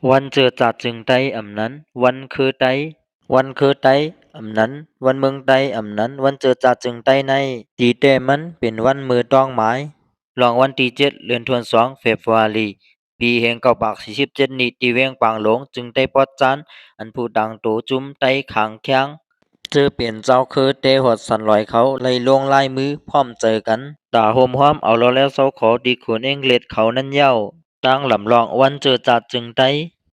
วันเจอจัดจึงไตอำนั้นวันคือไตวันคือไตอำนั้นวันเมืองไตอำนั้นวันเจอจัดจึงไตในตีแต่มันเป็นวันมือต้องหมายรองวันที่7เดือนธันวาคมเฟบรุอารีปีแห่งเก้าปาก47นี้ที่เวียงปางหลงจึงได้ปลดจานอันผู้ดังโตจุ้มไตขางแข้งเจอเปลี่ยนเจ้าคือเตหดสันลอยเขาไล่ลงลายมือพร้อมเจอกันตาโฮมห้อมเอาแล้วเศร้าขอดีขนเองเล็ดเขานั่นเย้าตั้งลำลองวันเจอจัดจึงไต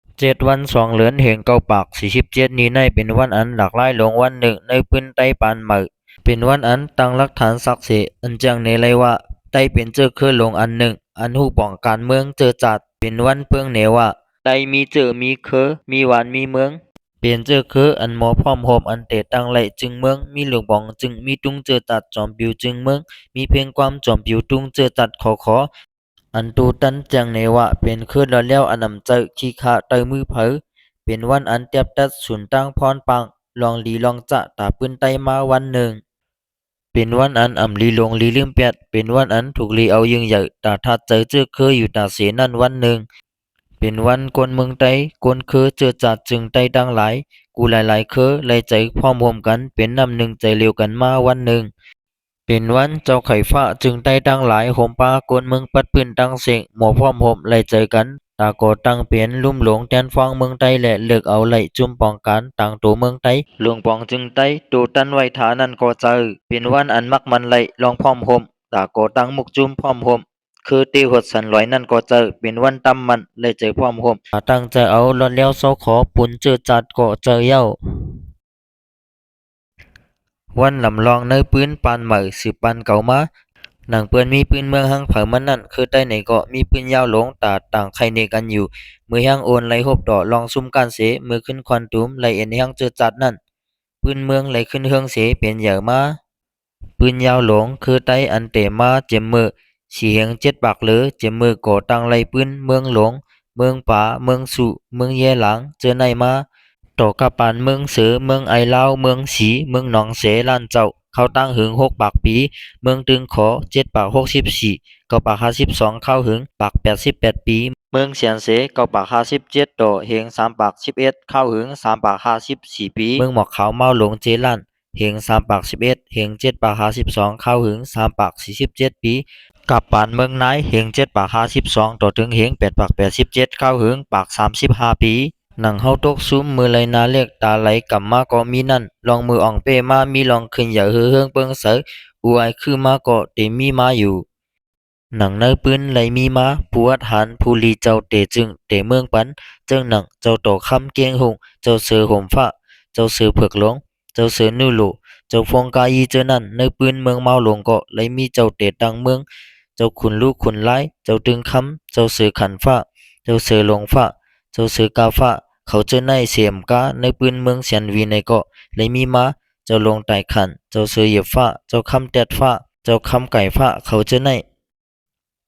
7 วัน 2 เดือนแห่งเก้าปาก47นี้ในเป็นวันอันหลากหลายลงวันหนึ่งในพื้นใต้ปานเหมอเป็นวันอันตั้งหลักฐานศักดิ์สิทธิ์อันจังในเลยว่าใต้เป็นเจอคือลงอันหนึ่งอันหูป้องการเมืองเจอจัดเป็นวันเพื่องเนว่าใต้มีเจอมีคือมีหวานมีเมืองเปลี่ยนเจอคืออันหมอพร้อมโฮมอันเตตั้งไหลจึงเมืองมีหลวงบองจึงมีตุงเจอจัดจอมปิวจึงเมืองมีเพลงความจอมปิวตุงเจอจัดขออันตูตันจังในว่าเป็นคืนละแล้วอันนำเจอขี้ขาเตยมือเผอเป็นวันอันเตียบตัดสุนตั้งพรปังลองลีลองจะตาปืนไตมาวันหนึ่งเป็นวันอันอ่ำลีลงลีลืมเปียดเป็นวันอันถูกลีเอายิงใหญ่ตาทัดเจอเจอเคยอยู่ตาเสนั่นวันหนึ่งเป็นวันกวนเมืองไตกวนเคอเจอจัดจึงไตดังหลายกูหลายๆเคอเลยใจพร้อมรวมกันเป็นนำหนึ่งใจเร็วกันมาวันหนึ่ง เป็นวันเจ้าไข่ฟ้าจึงได้ตั้งหลายโหมปากวนเมืองปัดปืนตั้งเสกหมอพร้อมโหมไล่เจอกันตาโกตั้งเปลี่ยนลุ่มหลงแทนฟังเมืองไต้และเลือกเอาไหลจุ่มปองการต่างตัวเมืองไต้หลวงปองจึงไต้ตูตันไว้ฐานันก็เจอเป็นวันอันมักมันไหลลองพร้อมโหมตาโกตั้งมุกจุ่มพร้อมโหมคือตีหดสันลอยนั่นก็เจอเป็นวันตำมันเลยเจอพร้อมโหมตั้งใจเอาลอนแล้วเสาขอปุ่นเจอจัดก็เจอเย้า วันลำลองในปืนปานเหมอสืบปันเก่ามาหนังเปือนมีปืนเมืองหังเผอมันนั่นคือใต้ไหนก็มีปืนยาวหลงตาต่างใครเนกันอยู่มือหังโอนไหลหบดอลองซุ่มการเสมือขึ้นควันตุ้มไหลเอ็นหังเจอจัดนั่นปืนเมืองไหลขึ้นเฮืองเสเปลี่ยนเหยื่อมาปืนยาวหลงคือใต้อันเตมาเจ็มมือสีเหียง7 ปากเหลือเจ็มมือก่อตั้งไหลปืนเมืองหลงเมืองป่าเมืองสุเมืองแย่หลังเจอในมาต่อกะปานเมืองเสือเมืองไอลาวเมืองสีเมืองหนองเสลานเจ้าเขาตั้งหึง6 ปากปีเมืองตึงขอ7 ปาก 649 ปาก 52เข้าหึงปาก88 ปีเมืองเสียนเส9 ปาก 57ต่อเฮง3 ปาก 11เข้าหึง3 ปาก 54 ปีเมืองหมอกขาวเมาหลงเจลันเฮง3 ปาก 11เฮง7 ปาก 52เข้าหึง3 ปาก 47 ปีกับปานเมืองนายเฮง7 ปาก 52ต่อถึงเฮง8 ปาก 87เข้าหึงปาก35 ปีหนังเฮาตกซุ้มมือไหลนาเล็กตาไหลกำมาก็มีนั่นลองมืออ่องเป้มามีลองขึ้นอย่าเฮือเฮืองเปิงเสออูไอคือมาก็เตมีมาอยู่หนังเนื้อปืนไหลมีมาผู้อัดหันผู้ลีเจ้าเตจึงเตเมืองปันเจ้าหนังเจ้าต่อคำเกียงหงเจ้าเสือห่มฟ้าเจ้าเสือเผือกหลงเจ้าเสือนูโลเจ้าฟงกายีเจ้านั่นเนื้อปืนเมืองเมาหลงก็ไหลมีเจ้าเตดังเมืองเจ้าขุนลูกขุนไล่เจ้าตึงคำเจ้าเสือขันฟ้าเจ้าเสือหลงฟ้าเจ้าเสือกาฟ้าเขาเจอในเสียมกาในปืนเมืองเสียนวีในเกาะเลยมีมาเจ้าลงไต่ขันเจ้าเสือเหยียบฟ้าเจ้าคำแตดฟ้าเจ้าคำไก่ฟ้าเขาเจอใน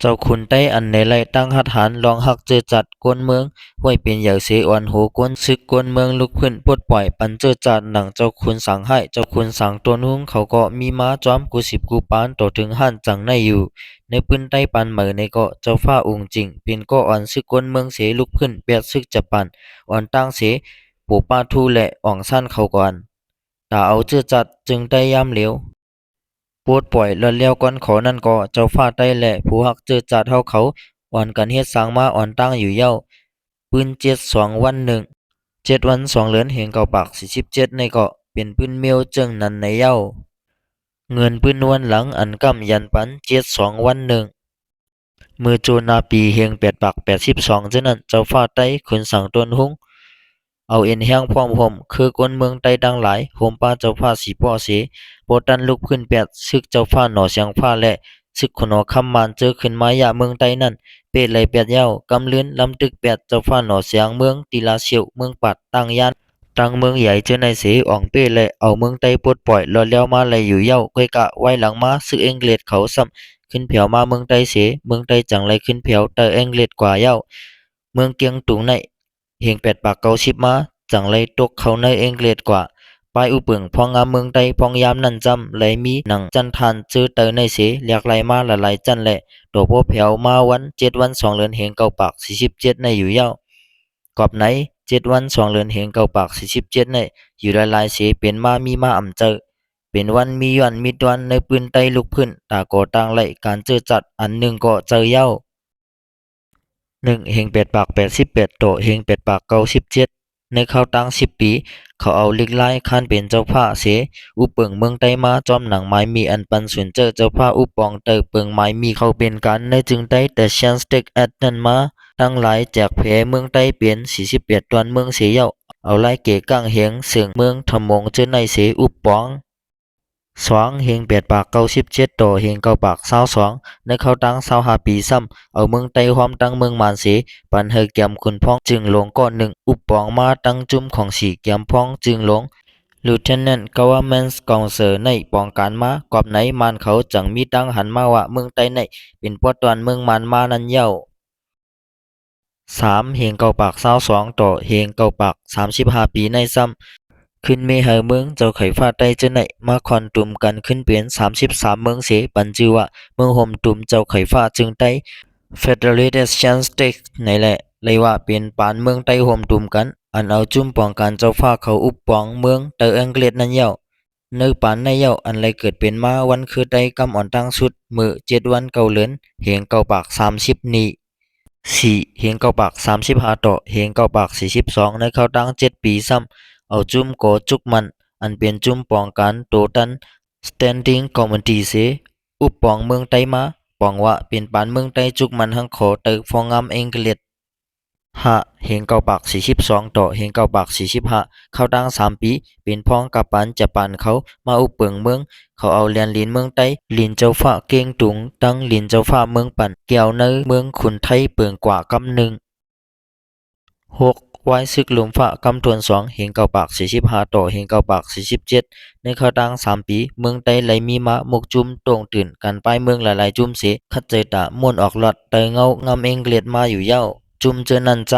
เจ้าขุนไต้อันในไรตั้งหัดหานลองหักเจอจัดกวนเมืองไว้เป็นเหยื่อเสอวนโหกวนซึกกวนเมืองลุกขึ้นปลดปล่อยปันเจอจัดหนังเจ้าขุนสังให้เจ้าขุนสังตัวนุ่งเขาก็มีม้าจอมกูสิบกูปานต่อถึงหันจังในอยู่ในปืนใต้ปันเหมือในเกาะเจ้าฟ้าองค์จริงเป็นก็อ่อนซึกกวนเมืองเสลุกขึ้นเปียดซึกจะปันอ่อนตั้งเสปูป้าทูและอ่องสั้นเขาก่อนตาเอาเจอจัดจึงได้ย่ำเหลวปวดปล่อยเลือดเลี้ยวก้อนขอนั่นก็เจ้าฟ้าใต้แหละผู้หักเจอจัดเฮาเขาอ่อนกันเฮ็ดสร้างมาอ่อนตั้งอยู่เย้าปืน7 2 วัน 1 7 วัน 2 เดือนแห่งเก้าปาก47ในเกาะเป็นปืนเมียวจึงนั้นในเย้าเงินปืนนวลหลังอันกำยันปัน7 2 วัน 1มือโจนาปีเฮง8 ปาก 82เจ้านั้นเจ้าฟ้าใต้ขุนสังตนหุงเอาเอ็นแห้งพร้อมห่มคือกวนเมืองใต้ดังหลายโหมป้าเจ้าฟ้าสีป้อเสโปตันลุกขึ้นแปดซึกเจ้าฟ้าหนอเสียงฟ้าและซึกขนอคำมานเจอขึ้นมายาเมืองใต้นั่นเป็ดไหลแปดเย้ากำเลือนลำตึกแปดเจ้าฟ้าหนอเสียงเมืองตีลาเสียวเมืองปัดตั้งยานตั้งเมืองใหญ่เจอในเสอ่องเป้และเอาเมืองใต้ปลดปล่อยรอแล้วมาไหลอยู่เย้าก้อยกะไว้หลังมาซึกเองเกลดเขาซ้ำขึ้นเผียวมาเมืองใต้เสเมืองใต้จังไรขึ้นเผียวแต่เองเกลดกว่าเย้าเมืองเกียงตุงในเฮง8 ปาก 90มาจังไรตกเขาในเองเกลดกว่าปลายอุเปิงพองงามเมืองใต้พองยามนั่นจำไหลมีหนังจันทานเจอเตอในเสเรียกไหลมาละไหลจันแหละโดพวกแผวมาวัน7 วัน 2 เดือนเฮงเก้าปาก47ในอยู่เย้า กอบไหน7 วัน2 เดือนแห่งเก้าปาก47ในอยู่หลายๆเสเป็นมามีมาอำเจอเป็นวันมีย้อนมีดวนในปืนไตลุกพื้นตาก่อต่างไหลการเจอจัดอันหนึ่งก็เจอเย้า1เฮง8ปาก88โตเฮง8ปาก97ในเข้าตั้ง10 ปีเขาเอาลิกไล่คันเป็นเจ้าผ้าเสอุเปิงเมืองไต้มาจอมหนังไม้มีอันปันสวนเจอเจ้าผ้าอุปองเตอเปิงไม้มีเขาเป็นกันในจึงไต้แต่เชียนสเต็กแอดนั้นมาตั้งหลายจากแผเมืองไต้เปลี่ยน48ตวนเมืองเสียเย้าเอาไล่เก๋กังเฮงเสียงเมืองทำมงเจอในเสอุปอง2เฮง8ปาก97โตเฮง9ปาก22ในเขาตั้ง25 ปีซ้ำเอาเมืองไต้ความตั้งเมืองมานเสปันเฮอแกมคุณพ้องจึงลงก้อนหนึ่งอุปปองมาตั้งจุ่มของสีแกมพ้องจึงลง Lieutenant Government Council ในปองการมากอบไหนมันเขาจังมีตั้งหันมาว่าเมืองไต้ในเป็นปวดตวนเมืองมันมานั้นเย้า3เฮง9ปาก22โตเฮง9ปาก35 ปีในซ้ำขึ้นเมหาเมืองเจ้าไขฟ้าใต้เจ้าไหนมาคอนตุ่มกันขึ้นเป็น33เมืองเสปันจือว่าเมืองห่มตุ่มเจ้าไขฟ้าจึงไต้ Federation State ไหนแหละเลยว่าเป็นปานเมืองไต้ห่มตุ่มกันอันเอาจุ่มป้องกันเจ้าฟ้าเขาอุปปองเมืองเตออังกฤษนั่นเย้าเนื้อปานในเย้าอันไรเกิดเป็นมาวันคือไต้กำอ่อนตั้งสุดมือ7 วัน9 เดือนเฮง9ปาก30นี้4เฮง9ปาก35โตเฮง9ปาก42ในเขาตั้ง7 ปีซ้ำเอาจุ่มโกจุกมันอันเป็นจุ่มป้องกันโตตัน Standing Committee เสอุปปองเมืองไต้มาปองว่าเป็นปานเมืองไต้จุกมันหังขอเติกฟองงามอังกฤษ5เฮง9ปาก42โตเฮง9ปาก45เขาตั้ง3 ปีเป็นพ้องกับปันจะปันเขามาอุปเปิงเมืองเขาเอาเลียนลินเมืองไต้ลินเจ้าฟ้าเก่งตุงตั้งลินเจ้าฟ้าเมืองปันแก้วในเมืองขุนไทยเปิงกว่ากำหนึ่ง6ไว้ซึกหลุมฟ้ากำทวน2เฮง9ปาก45โตเฮง9ปาก47ในเขาตั้ง3 ปีเมืองไต้ไหลมีมามุกจุ่มตรงตื่นกันไปเมืองหลายๆจุ่มเสคัดเจตาม่วนออกหลอดเตยเงางำเองเกลียดมาอยู่เย้าจุ่มเจอนันจ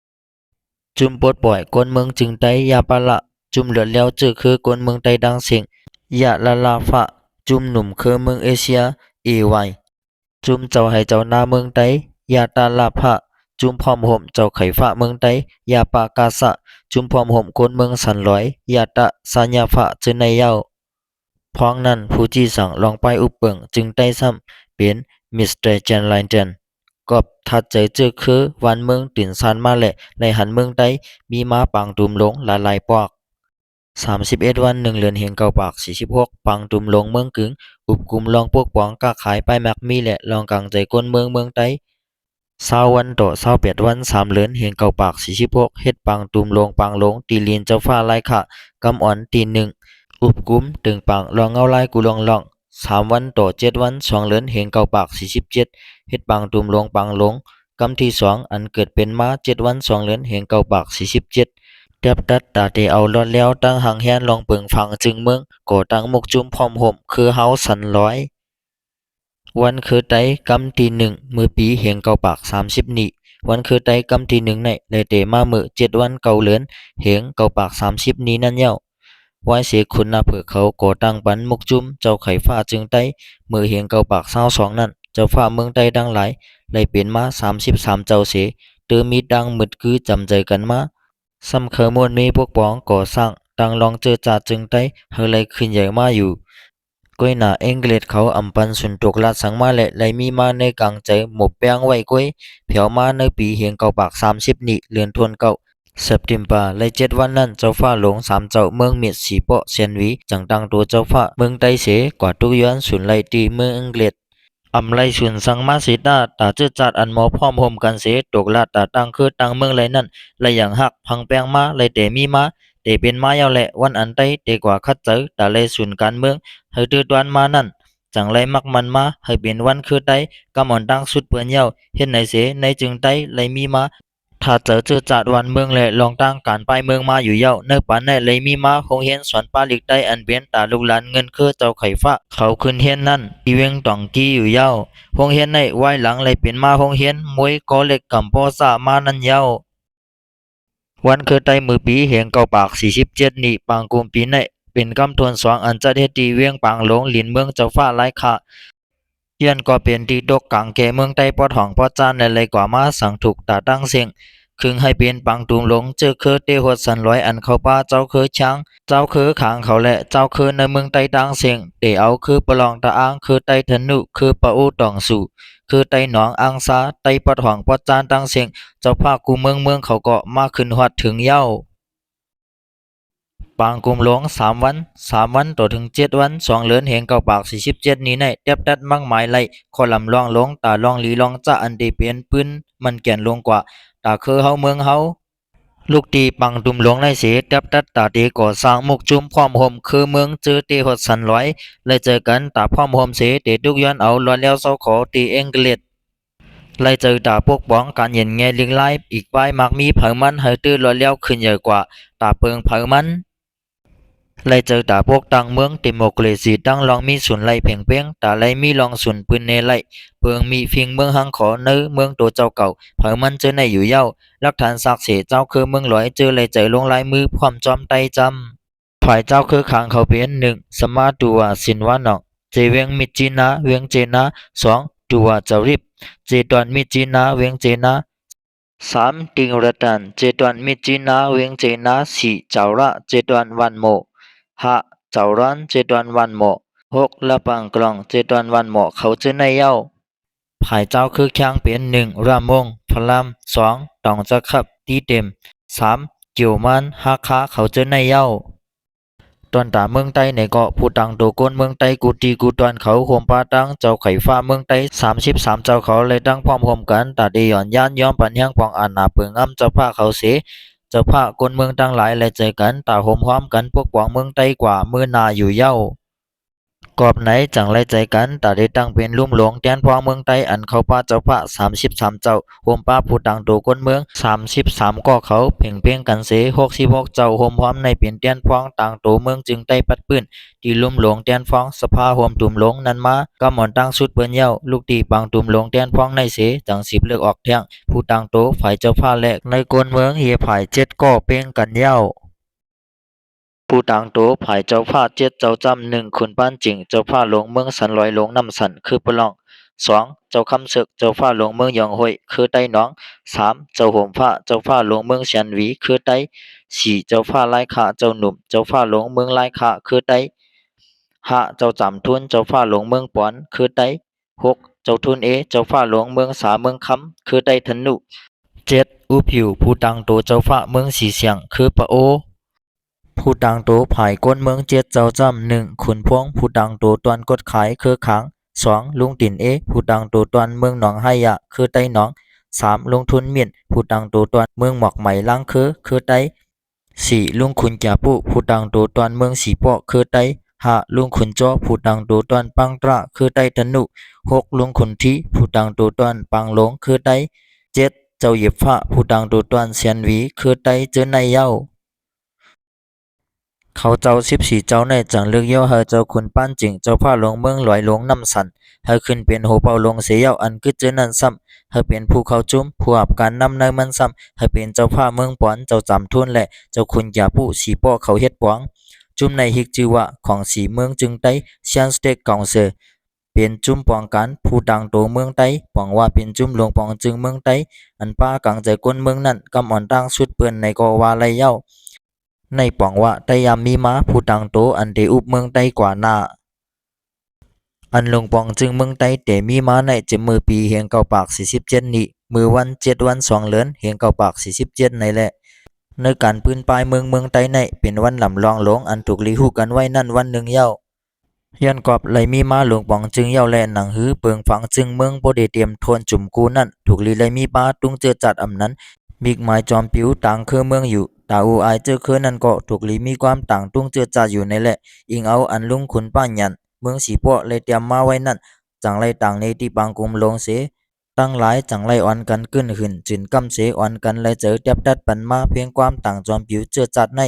ำจุ่มปดปล่อยกวนเมืองจึงไต้ยาปะละจุ่มเหลือแล้วเจอคือกวนเมืองไต้ดังเสียงยะละลาฟะจุ่มหนุ่มคือเมืองเอเชียเอไวจุ่มเจ้าให้เจ้านาเมืองไต้ยาตาลาภะจุ่มพร้อมห่มเจ้าไขฟ้าเมืองไต้ยาปากาสะจุ่มพร้อมห่มคนเมืองสันลอยยาตะสัญญาภะจึงในเย้าพ้องนั้นผู้จี้สั่งลองไปอุปเปิงจึงไต้ซ้ำเป็นมิสเตอร์เจนไลเจนก็ทัดใจเจอคือวันเมืองตื่นซานมาแหละในหันเมืองไต้มีมาปังตุมลงหลายๆปอก31 วัน1 เดือนเฮง9ปาก46ปังตุมลงเมืองกึ่งอุบกุมลองพวกปองกาขายไปแมกมีแหละลองกังใจก้นเมืองไต้20 วันต่อ28 วัน3 เดือนเฮง9ปาก46เฮ็ดปังตุมลงปังลงตีลีนเจ้าฟ้าไล่ค่ะกำอ่อนตี1อุบกุมตึงปังลองเงาไล่กูลอง3 วันต่อ7 วัน2 เดือนเฮง9ปาก47เฮ็ดปังตุมลงปังลงกำที่2อันเกิดเป็นมา7 วัน2 เดือนเฮง9ปาก47เตียบตัดตาเตเอาลอดแล้วตั้งหางแฮนลองเปิงฟังจึงเมืองก่อตั้งมุกจุ่มพร้อมห่มคือเฮาสันร้อยวันคือไต้กำที่1มือปีเฮง9ปาก30นี้วันคือไต้กำที่1ในได้เตมามือ7 วัน9 เดือนเฮง9ปาก30นี้นั่นเย้าไว้เสียคุณนาเผื่อเขาก่อตั้งปันมุกจุ่มเจ้าไข่ฟ้าจึงไต้มือเฮง9ปาก22นั่นเจ้าฟ้าเมืองไต้ดังหลายได้เป็นมา33เจ้าเสเตอมีดังมึดคือจำใจกันมาซ้ำเคอมวนมีพวกป้องก่อสร้างดังลองเจอจ่าจึงไต้เฮเลยขึ้นใหญ่มาอยู่ก้อยหน้าอังกฤษเขาอำปันสุนตกลาดสังมาและไหลมีมาในกลางใจหมบแป้งไว้ก้อยเผียวมาในปีเฮง9ปาก30นี้เลือนทวนเก้าเซปติมบาและ7 วันนั้นเจ้าฟ้าหลง3 เจ้าเมืองเมียดสีเปาะเซียนวีจังตังตัวเจ้าฟ้าเมืองไต้เสกว่าทุกย้อนสุนไลตีเมืองอังกฤษอำไลสุนสังมาสิตาตาเจอจัดอันหมอพร้อมห่มกันเสตกลาดตาตั้งคือตั้งเมืองไรนั่นไรอย่างหักพังแป้งมาไรเตมีมาเตเป็นมาเยาแหละวันอันไต้เตกว่าคัดเจอตาเลยสุนการเมืองเฮตือตวนมานั่นจังไรมักมันมาให้เป็นวันคือไต้กำอ่อนตั้งสุดเปื้อนเย้าเห็นไหนเสในจึงไต้ไรมีมาถ้าเจอจัดวันเมืองแหละลองตั้งการไปเมืองมาอยู่เย้าเนื้อปันในเลยมีมาคงเห็นสวนปาลิกไต้อันเบียนตาลูกหลานเงินคือเจ้าไข่ฟ้าเขาขึ้นเห็นนั่นที่เวงตองกี้อยู่เย้าคงเห็นในไว้หลังเลยเป็นมาคงเห็นมวยกอเล็กกำปอสามานั่นเย้าวันคือไต้มือปีเฮง9ปาก47นี้ปางกุมปีในเป็นกำทวน2อันจะเฮ็ดตีเวียงปางหลงหลินเมืองเจ้าฟ้าไร้ค่าย้อนก็เป็นที่ตกกลางแก่เมืองไต้ปอดห้องปอดจานในเลยกว่ามาสังถูกตาตั้งเสียง คึงให้เป็นปังตุงหลงเจอคือเตหดสันร้อยอันเข้าป้าเจ้าคือช้างเจ้าคือขางเขาและเจ้าคือในเมืองไต้ต่างเสียงเตเอาคือประลองตะอ้างคือไต้ธนุคือปะอูตองสู่คือไต้หนองอังซาไต้ปะหองปะจานต่างเสียงเจ้าภาคกูเมืองเขาก็มาขึ้นฮอดถึงเย้าปางกุมหลวง3 วันต่อถึง7 วัน2 เดือนแห่ง9 ปาก 47นี้ในเตียบดัดมั่งหมายไล่ขอลำลองลงตาลองลีลองจะอันเดเปลี่ยนปืนมันแก่นลงกว่าตาคือเฮาเมืองเฮาลูกตีปังตุมหลวงในเสเตียบดัดตาเตก่อสร้างมุกจุมพร้อมห่มคือเมืองเจอเตหดสันร้อยเลยเจอกันตาพร้อมห่มเสเตทุกย้อนเอาล้วนแล้วเศร้าขอตีเองเกล็ดไล่เจอตาพวกบ้องการเย็นแง่เลี้ยงไล่อีกใบมักมีเผามันเฮตื้อล้วนแล้วขึ้นใหญ่กว่าตาเปิงเผามันไล่เจอตาพวกตังเมืองเดโมครซีตั้งลองมีศูนย์ไล่เพ่งเพ่งตาไล่มีลองศูนย์ปืนเนไล่เปิงมีฟิงเมืองหังขอเนื้อเมืองตัวเจ้าเก่าเผามันเจอในอยู่เย้าหลักฐานสักเสเจ้าคือเมืองหลอยเจอไล่เจอลงลายมือพร้อมจอมไตจำฝ่ายเจ้าคือขางเขาเป็น1สมาตัวสินวานองเจเวียงมิจีนาเวียงเจนา2ตัวเจ้าริบเจดอนมิจีนาเวียงเจนา3ติงรตันเจดอนมิจีนาเวียงเจนา4เจ้าระเจดอนวันโม5เจ้าร้อนเจดอนวันโม6ละปังกลองเจดอนวันโมเขาเจอในเย้าภายเจ้าคือแข้งเป็น1รามงพลาม2ตองจะขับตีเต็ม3เกี่ยวมันฮักคาเขาเจอในเย้าตอนตาเมืองใต้ในเกาะผู้ตังโตก้นเมืองใต้กูตีกูตอนเขาโฮมปาตังเจ้าไข่ฟ้าเมืองใต้33เจ้าเขาเลยตั้งพร้อมโฮมกันตาดีย่อนย่านย้อมปันแห้งปองอานาเปิงอ้ำเจ้าผ้าเขาเสเจ้าผ้าก้นเมืองตั้งหลายเลยเจอกันตาโฮมพร้อมกันพวกปองเมืองใต้กว่ามือนาอยู่เย้ากอบไหนจังไรใจกันตาได้ตั้งเป็นลุ่มหลวงแดนพองเมืองใต้อันเขาป้าเจ้าพระ33เจ้าโฮมป้าผู้ต่างโตก้นเมือง33ก็เขาเพ่งเพ่งกันเส66เจ้าโฮมพร้อมในเป็นแดนพองต่างโตเมืองจึงได้ปัดปื้นที่ลุ่มหลวงแดนพองสภาโฮมตุ่มหลวงนั้นมาก็หมอนตั้งสุดเปิ้นเย้าลูกตีปังตุ่มหลวงแดนพองในเสจังสิบเลือกออกแท่งผู้ต่างโตฝ่ายเจ้าพระแลกในก้นเมืองเฮียฝ่าย7ก็เป้งกันเย้าผู้ต่างโตภายเจ้าผ้า7เจ้าจำ1ขุนป้านจิงเจ้าผ้าหลวงเมืองสันลอยหลวงน้ำสันคือปะลอง2เจ้าคำศึกเจ้าผ้าหลวงเมืองยองห้วยคือไต้หนอง3เจ้าโหมผ้าเจ้าผ้าหลวงเมืองเฉียนหวีคือไต้4เจ้าผ้าลายขาเจ้าหนุ่มเจ้าผ้าหลวงเมืองลายขาคือไต้5เจ้าจำทุนเจ้าผ้าหลวงเมืองปอนคือไต้6เจ้าทุนเจ้าผ้าหลวงเมืองสาเมืองคำคือไต้ธนุ7อูผิวผู้ต่างโตเจ้าผ้าเมืองสีเสียงคือปะโอ ผู้ต่างโตภายก้นเมือง7เจ้าจำ1ขุนพวงผู้ต่างโตตอนกดขายคือขัง2ลุงตินผู้ต่างโตตอนเมืองหนองไห้ยะคือไต้หนอง3ลงทุนเมียนผู้ต่างโตตอนเมืองหมอกไหมล้างคือไต้4ลุงขุนจาปุผู้ต่างโตตอนเมืองสีปอคือไต้5ลุงขุนจ้อผู้ต่างโตตอนปังตระคือไต้ธนุ6ลุงขุนทีผู้ต่างโตตอนปังหลงคือไต้7เจ้าเหยียบฟ้าผู้ต่างโตตอนเซียนหวีคือไต้เจอในเย้าเขาเจ้า14เจ้าในจังเลือกเย้าเฮาเจ้าขุนป้านจิงเจ้าผ้าหลวงเมืองหลอยหลวงน้ำสันเฮาขึ้นเป็นโหเป่าหลวงเสียเย้าอันกึดเจอนั่นซ้ำเฮาเป็นผู้เข้าจุ้มผู้อับการนำในมันซ้ำเฮาเป็นเจ้าผ้าเมืองปอนเจ้าจำทุนและเจ้าขุนยาผู้สีป้อเขาเฮ็ดปวงจุ้มในฮิกจือว่าของสีเมืองจึงไต้เซียนสเต็กกองเซอเป็นจุ้มปองกันผู้ดังโตเมืองไต้ปองว่าเป็นจุ้มหลวงปองจึงเมืองไต้อันป้ากังใจก้นเมืองนั้นกำอ่อนตั้งสุดเปิ้นในก็ว่าไลเย้าในปองว่าไต้ยามมีมาผู้ตังโตอันเดอุบเมืองไต้กว่าหน้าอันลงปองจึงเมืองไต้เตมีมาในเจมือปีเฮียง9 ปาก 47นี้มือวัน7วัน2เดือนเฮียง9 ปาก 47ในแหละในการปืนปลายเมืองไต้ในเป็นวันลำลองหลงอันถูกลีฮู้กันไว้นั่นวันหนึ่งเย้าย้อนกอบไหลมีมาหลวงปองจึงเย้าแลหนังหือเปิงฝังจึงเมืองบ่ได้เตรียมทวนจุ่มกูนั่นถูกลีไหลมีปาตุงเจอจัดอำนั้นมิกหมายจอมปิวต่างคือเมืองอยู่ตาอูอายเจอคือนั่นก็ถูกลีมีความต่างตุงเจอจัดอยู่ในแหละอิงเอาอันลุงขุนป้านยันเมืองสีป้อเลยเตรียมมาไว้นั่นจังไรต่างในที่บางกุมลงเสตั้งหลายจังไรอ่อนกันขึ้นขึ้นจินกำเสอ่อนกันเลยเจอเตียบดัดปันมาเพียงความต่างจอมปิวเจอจัดใน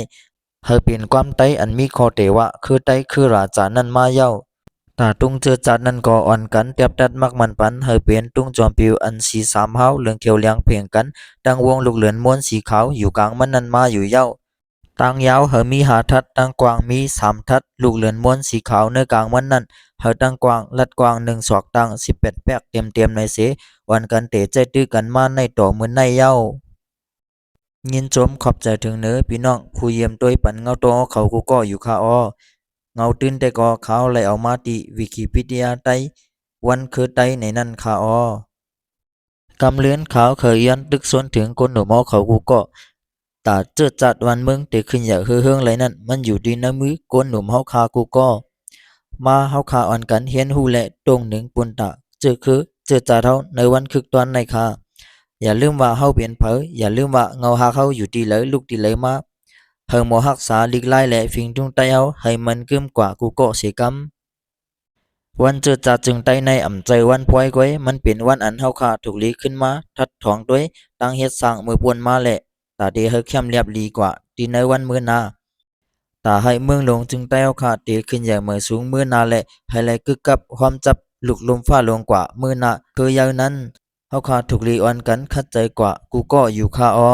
เฮาเป็นความไตอันมีข้อเตวะคือไตคือราจานั่นมาเย้าตาตุงเจอจัดนั่นก็อ่อนกันเตียบดัดมักมันปันเฮาเป็นตุงจอมปิวอันสีสามเฮาเรื่องเขียวเลียงเพียงกันดังวงลูกเหลือนม้วนสีขาวอยู่กลางมันนั่นมาอยู่เย้าตั้งยาวเฮามี5ทัดตั้งกว้างมี3ทัดลูกเหลือนม้วนสีขาวในกลางมันนั่นเฮาตั้งกว้างลัดกว้าง1ศอกตั้ง18แป๊กเต็มๆในเสอ่อนกันเตะใจตื้อกันมาในต่อมือในเย้า ยินชมขอบใจถึงเนอพี่น้องผู้เยี่ยมต้วยปันเงาโตเขากูก็อยู่ค่าอ้อเงาตื้นแต่ก็เขาเลยเอามาติวิกิพีเดียไต้วันคือไต้ในนั้นค่าอ้อกำเลือนขาวเคยย้อนตึกสวนถึงคนหนูเมาเขากูก็ตาเจิดจัดวันเมืองแต่ขึ้นอย่าเฮืองไรนั่นมันอยู่ดีน้ำมือก้นหนุ่มเฮาคากูก็มาเฮาคาอ่อนกันเฮียนหูแหละตรงหนึ่งปุนตาเจอคือเจอจ่าเฮาในวันคึกตอนในคาอย่าลืมว่าเฮาเปลี่ยนเผออย่าลืมว่าเงาหาเฮาอยู่ดีเลยลูกดีเลยมาเฮาหมอรักษาลีกไล่แหละฟิงจุงใต้เฮาให้มันกึมกว่ากูก็เสียกำวันเจอจ่าจึงใต้ในอ่ำใจวันพวยก้อยมันเป็นวันอันเฮาคาถูกลีขึ้นมาทัดถองด้วยตั้งเฮ็ดสร้างมือปวนมาแหละตาเดเฮาเข้มเรียบลีกว่าดีในวันมื้อนา ตาให้เมืองหลวงจึงแต้วขาดเตขึ้นอย่างเมื่อสูงมือนาและให้ไหลกึกกับความจับลุกลมฟ้าลงกว่ามือนาคือยาวนั้นเฮาขาดถูกลีออนกันคัดใจกว่ากูก็อยู่คาออ